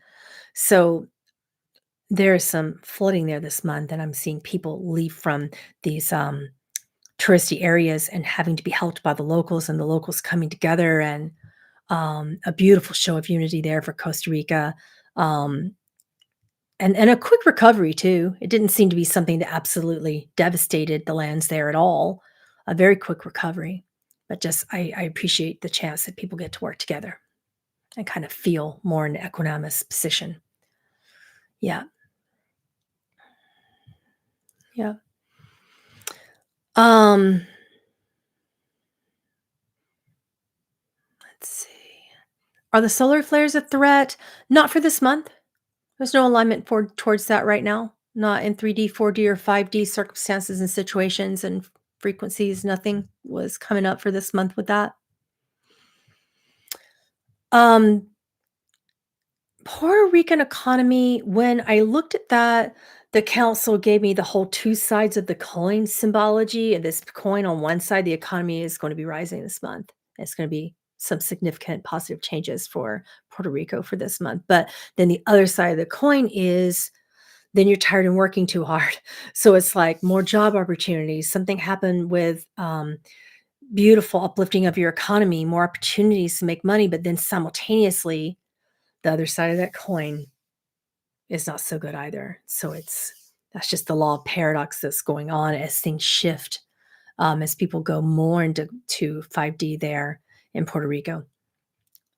So there's some flooding there this month, and I'm seeing people leave from these touristy areas and having to be helped by the locals, and the locals coming together, and a beautiful show of unity there for Costa Rica. Um, and a quick recovery too. It didn't seem to be something that absolutely devastated the lands there at all. A very quick recovery. But just I appreciate the chance that people get to work together and kind of feel more in an equanimous position. Yeah. Yeah. Um, let's see. Are the solar flares a threat? Not for this month. There's no alignment towards that right now. Not in 3D, 4D, or 5D circumstances and situations and frequencies. Nothing was coming up for this month with that. Um, Puerto Rican economy, when I looked at that, the council gave me the whole two sides of the coin symbology. And this coin on one side, the economy is going to be rising this month. It's going to be some significant positive changes for Puerto Rico for this month. But then the other side of the coin is then you're tired and working too hard. So it's like more job opportunities. Something happened with beautiful uplifting of your economy, more opportunities to make money, but then simultaneously, the other side of that coin is not so good either. So that's just the law of paradox that's going on as things shift, as people go more into 5D there in Puerto Rico.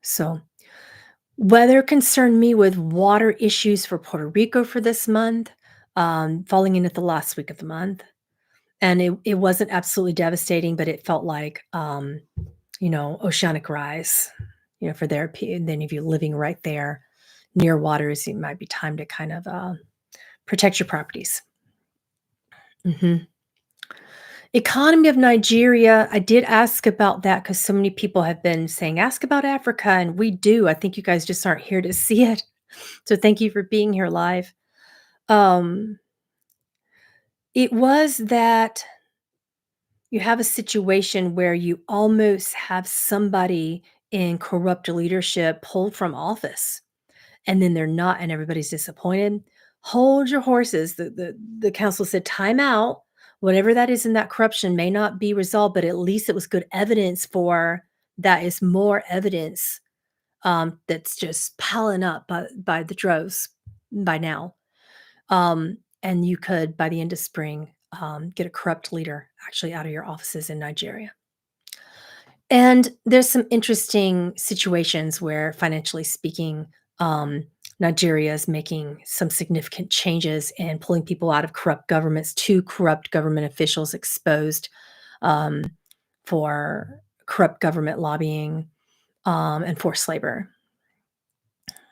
So weather concerned me with water issues for Puerto Rico for this month, falling in at the last week of the month. And it wasn't absolutely devastating, but it felt like, oceanic rise, for their and then if you're living right there near waters, it might be time to kind of protect your properties. Mhm. Economy of Nigeria, I did ask about that because so many people have been saying, "Ask about Africa," and we do. I think you guys just aren't here to see it. So thank you for being here live. Um, it was that you have a situation where you almost have somebody in corrupt leadership pulled from office, and then they're not, and everybody's disappointed. Hold your horses. The council said, "Time out. Whatever that is in that corruption may not be resolved, but at least it was good evidence for that is more evidence, that's just piling up by the droves by now." And you could, by the end of spring, get a corrupt leader actually out of your offices in Nigeria. And there's some interesting situations where, financially speaking, Nigeria is making some significant changes and pulling people out of corrupt governments. Two corrupt government officials exposed um, for corrupt government lobbying and forced labor.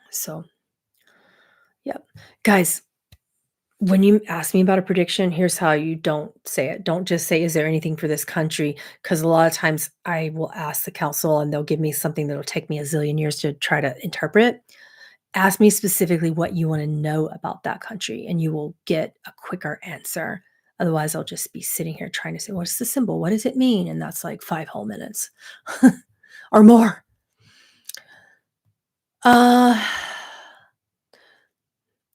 So Yep. Guys, when you ask me about a prediction, here's how you don't say it. Don't just say, "Is there anything for this country?" Because a lot of times I will ask the council and they'll give me something that'll take me a zillion years to try to interpret. Ask me specifically what you wanna know about that country, and you will get a quicker answer. Otherwise, I'll just be sitting here trying to say, "What's the symbol? What does it mean?" And that's like 5 whole minutes or more. Uh,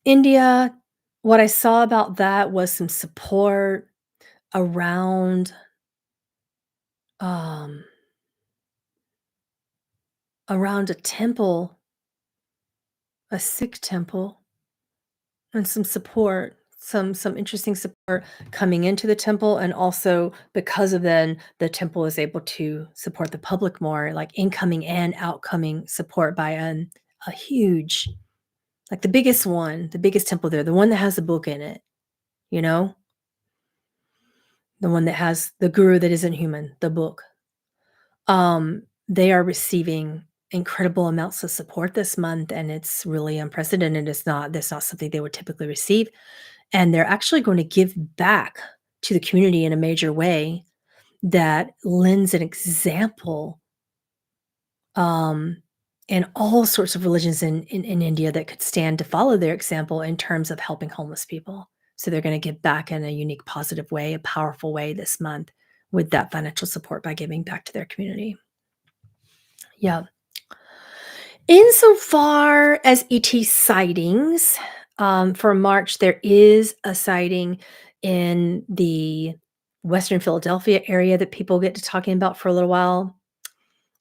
India, what I saw about that was some support around, um, around a temple, a Sikh temple. And some support, some interesting support coming into the temple, and also because of then, the temple is able to support the public more, like incoming and outcoming support by a huge, like the biggest one, the biggest temple there, the one that has the book in it, you know? The one that has the guru that isn't human, the book. They are receiving incredible amounts of support this month, and it's really unprecedented. That's not something they would typically receive. And they're actually going to give back to the community in a major way that lends an example, um, in all sorts of religions in India that could stand to follow their example in terms of helping homeless people. So they're gonna give back in a unique, positive way, a powerful way this month with that financial support by giving back to their community. Yeah. Insofar as ET sightings, for March, there is a sighting in the Western Philadelphia area that people get to talking about for a little while.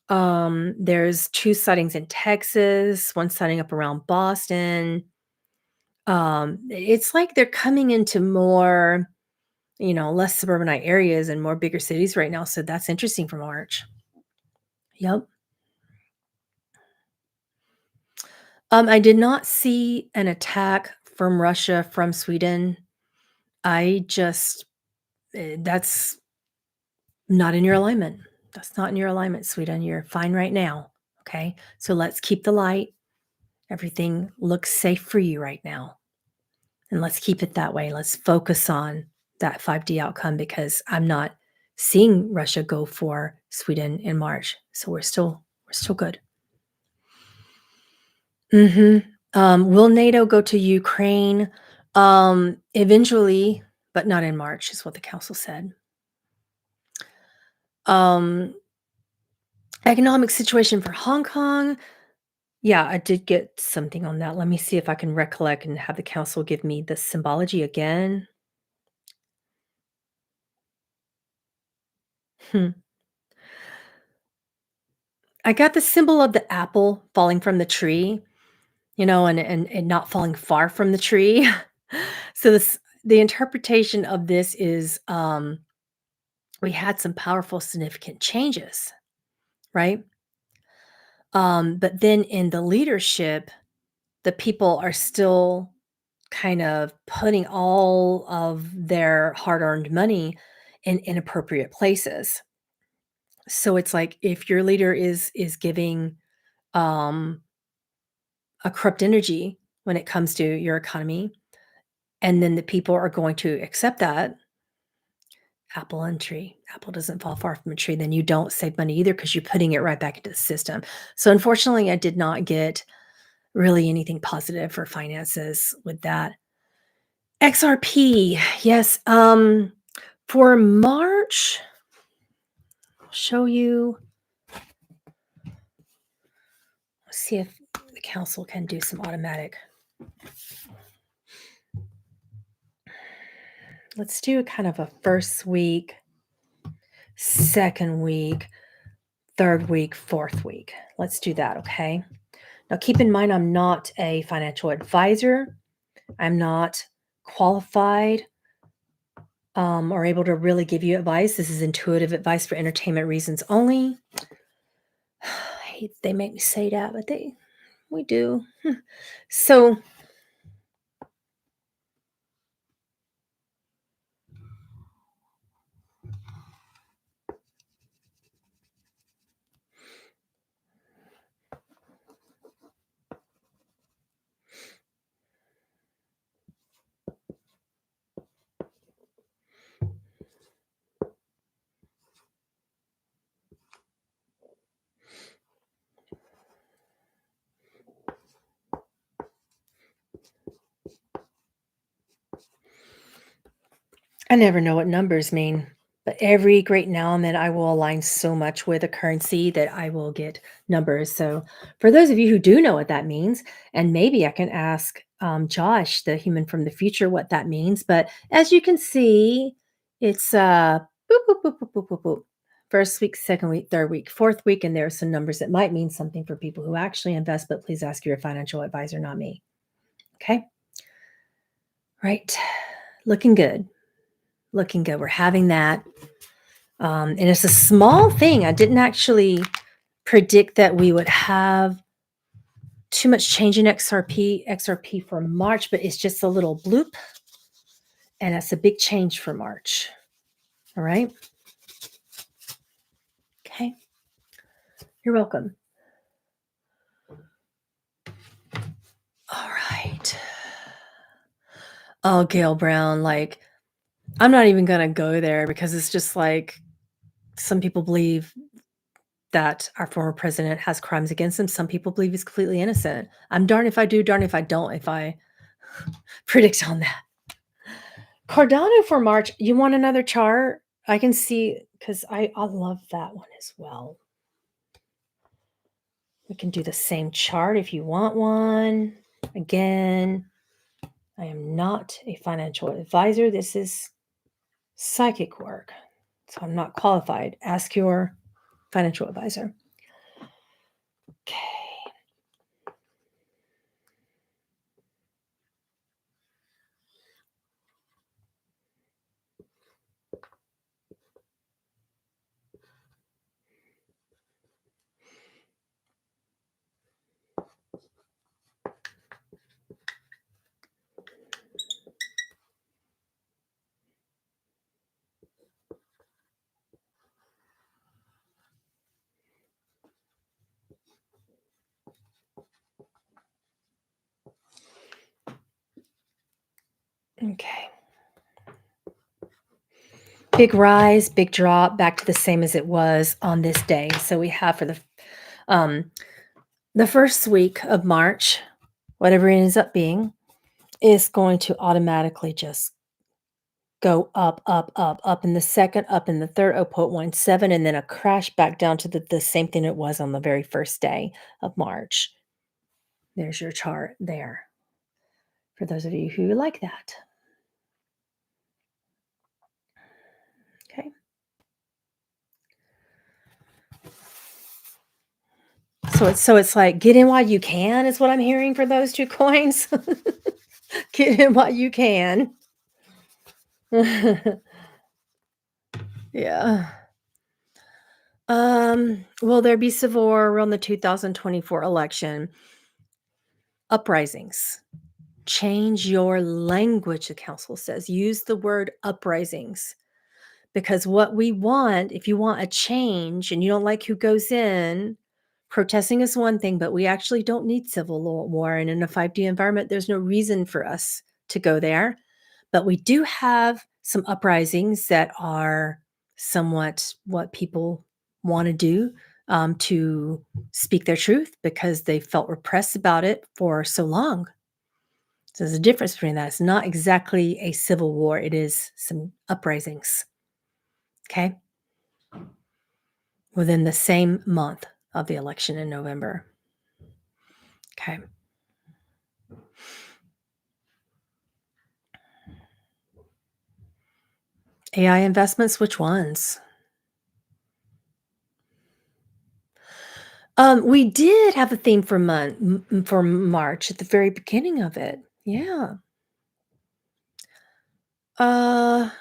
There's 2 sightings in Texas, 1 sighting up around Boston. It's like they're coming into more, less suburbanite areas and more bigger cities right now, so that's interesting for March. Yep. I did not see an attack from Russia from Sweden. I just that's not in your alignment. That's not in your alignment, Sweden. You're fine right now. Okay. So let's keep the light. Everything looks safe for you right now. And let's keep it that way. Let's focus on that 5D outcome because I'm not seeing Russia go for Sweden in March. So we're still good. Mhm. Will NATO go to Ukraine? Eventually, but not in March, is what the council said. Um, Economic situation for Hong Kong. Yeah, I did get something on that. Let me see if I can recollect and have the council give me the symbology again. Hmm. I got the symbol of the apple falling from the tree, and not falling far from the tree. So the interpretation of this is we had some powerful, significant changes, right? But then in the leadership, the people are still kind of putting all of their hard-earned money in inappropriate places. So it's like if your leader is giving um, a corrupt energy when it comes to your economy, and then the people are going to accept that, apple and tree. Apple doesn't fall far from a tree, then you don't save money either because you're putting it right back into the system. So unfortunately, I did not get really anything positive for finances with that. XRP, yes. For March, I'll show you. Let's see if the council can do some automatic. Let's do kind of a first week, second week, third week, fourth week. Let's do that, okay? Now, keep in mind, I'm not a financial advisor. I'm not qualified or able to really give you advice. This is intuitive advice for entertainment reasons only. I hate they make me say that, but we do. So, I never know what numbers mean, but every great now and then I will align so much with a currency that I will get numbers. So, for those of you who do know what that means, and maybe I can ask Josh, the human from the future, what that means. But as you can see, it's boop, boop, boop, boop, boop, boop, boop. First week, second week, third week, fourth week, and there are some numbers that might mean something for people who actually invest, but please ask your financial advisor, not me. Okay. Right. Looking good. Looking good. We're having that. And it's a small thing. I didn't actually predict that we would have too much change in XRP for March, but it's just a little bloop. And that's a big change for March. All right. Okay. You're welcome. All right. Oh, Gail Brown, like, I'm not even going to go there because it's just like some people believe that our former president has crimes against him. Some people believe he's completely innocent. I'm darned if I do, darned if I don't, if I predict on that. Cardano for March. You want another chart? I can see because I love that one as well. We can do the same chart if you want one. Again, I am not a financial advisor. This is psychic work. So I'm not qualified. Ask your financial advisor. Okay. Okay. Big rise, big drop, back to the same as it was on this day. So we have for the first week of March, whatever it ends up being, is going to automatically just go up, up, up, up in the second, up in the third, 0.17, and then a crash back down to the same thing it was on the very first day of March. There's your chart there for those of you who like that. Okay. So it's like get in while you can is what I'm hearing for those two coins. Get in while you can. Yeah. Will there be civil war around the 2024 election? Uprisings. Change your language, the council says. Use the word uprisings. Because what we want, if you want a change and you don't like who goes in, protesting is one thing, but we actually don't need civil war. And in a 5D environment, there's no reason for us to go there. But we do have some uprisings that are somewhat what people want to do to speak their truth because they felt repressed about it for so long. So there's a difference between that. It's not exactly a civil war, it is some uprisings. Okay. Within the same month of the election in November. Okay. AI investments, which ones? We did have a theme for for March at the very beginning of it. Yeah. Uh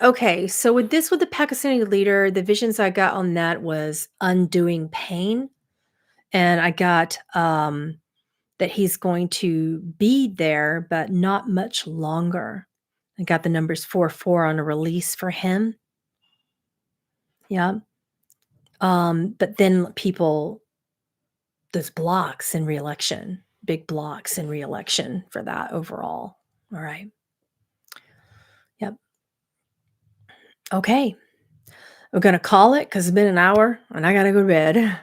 okay, so with the Pakistani leader, the visions I got on that was undoing pain. And I got that he's going to be there, but not much longer. I got the numbers 4 on a release for him. Yeah. But then there's blocks in reelection, big blocks in reelection for that overall. All right. Yep. Okay. We're gonna call it because 'cause it's been an hour and I gotta go to bed.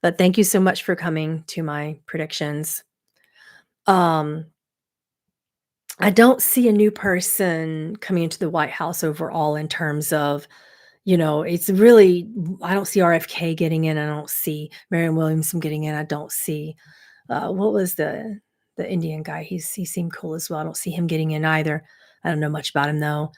But thank you so much for coming to my predictions. Um, I don't see a new person coming into the White House overall in terms of, it's really I don't see RFK getting in, I don't see Marianne Williamson getting in, I don't see, what was the Indian guy? He seemed cool as well, I don't see him getting in either. I don't know much about him though.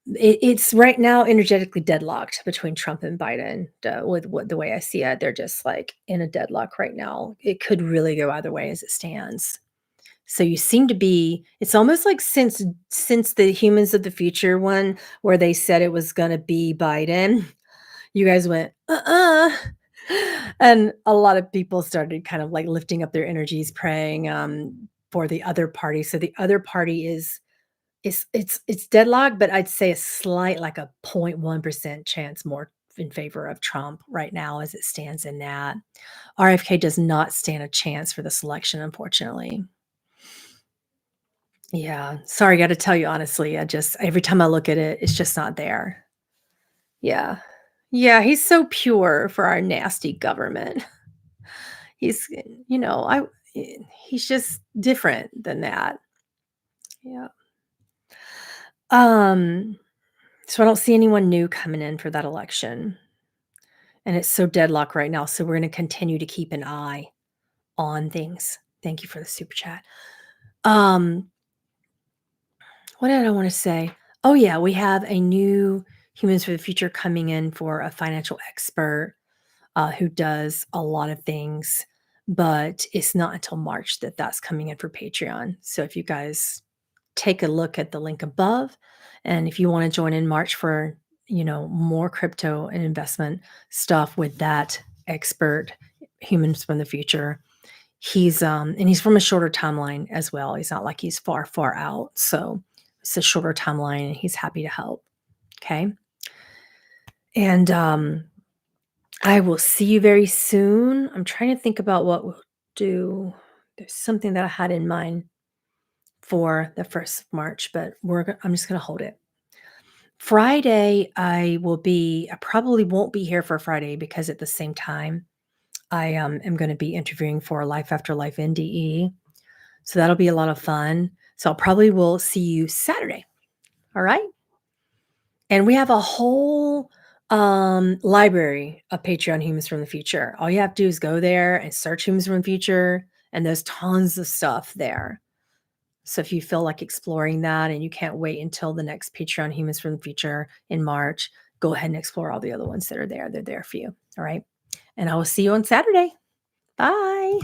It's right now energetically deadlocked between Trump and Biden, with what the way I see it, they're just, like, in a deadlock right now. It could really go either way as it stands. So you seem to be it's almost like since the Humans of the Future one, where they said it was gonna be Biden, you guys went, "Uh-uh." And a lot of people started kind of, like, lifting up their energies, praying, for the other party. So the other party it's deadlocked, but I'd say a slight, like a 0.1% chance more in favor of Trump right now as it stands in that. RFK does not stand a chance for this election, unfortunately. Yeah, sorry, gotta tell you honestly, I just every time I look at it, it's just not there. Yeah. Yeah, he's so pure for our nasty government. He's, you know, I he's just different than that. Yeah. Um, so I don't see anyone new coming in for that election, and it's so deadlocked right now, so we're gonna continue to keep an eye on things. Thank you for the super chat. Um, what did I wanna say? Oh, yeah, we have a new Humans for the Future coming in for a financial expert, who does a lot of things, but it's not until March that that's coming in for Patreon. So if you guys take a look at the link above, and if you wanna join in March for, more crypto and investment stuff with that expert, Humans from the Future, he's from a shorter timeline as well. He's not like he's far, far out, so it's a shorter timeline, and he's happy to help, okay? And, I will see you very soon. I'm trying to think about what we'll do. There's something that I had in mind for the 1st of March, but I'm just gonna hold it. Friday, I probably won't be here for Friday because at the same time, I, am gonna be interviewing for Life After Life NDE, so that'll be a lot of fun. So I probably will see you Saturday, alright? And we have a whole, library of Patreon Humans from the Future. All you have to do is go there and search Humans from the Future, and there's tons of stuff there. So if you feel like exploring that and you can't wait until the next Patreon Humans from the Future in March, go ahead and explore all the other ones that are there. They're there for you, all right? And I will see you on Saturday. Bye.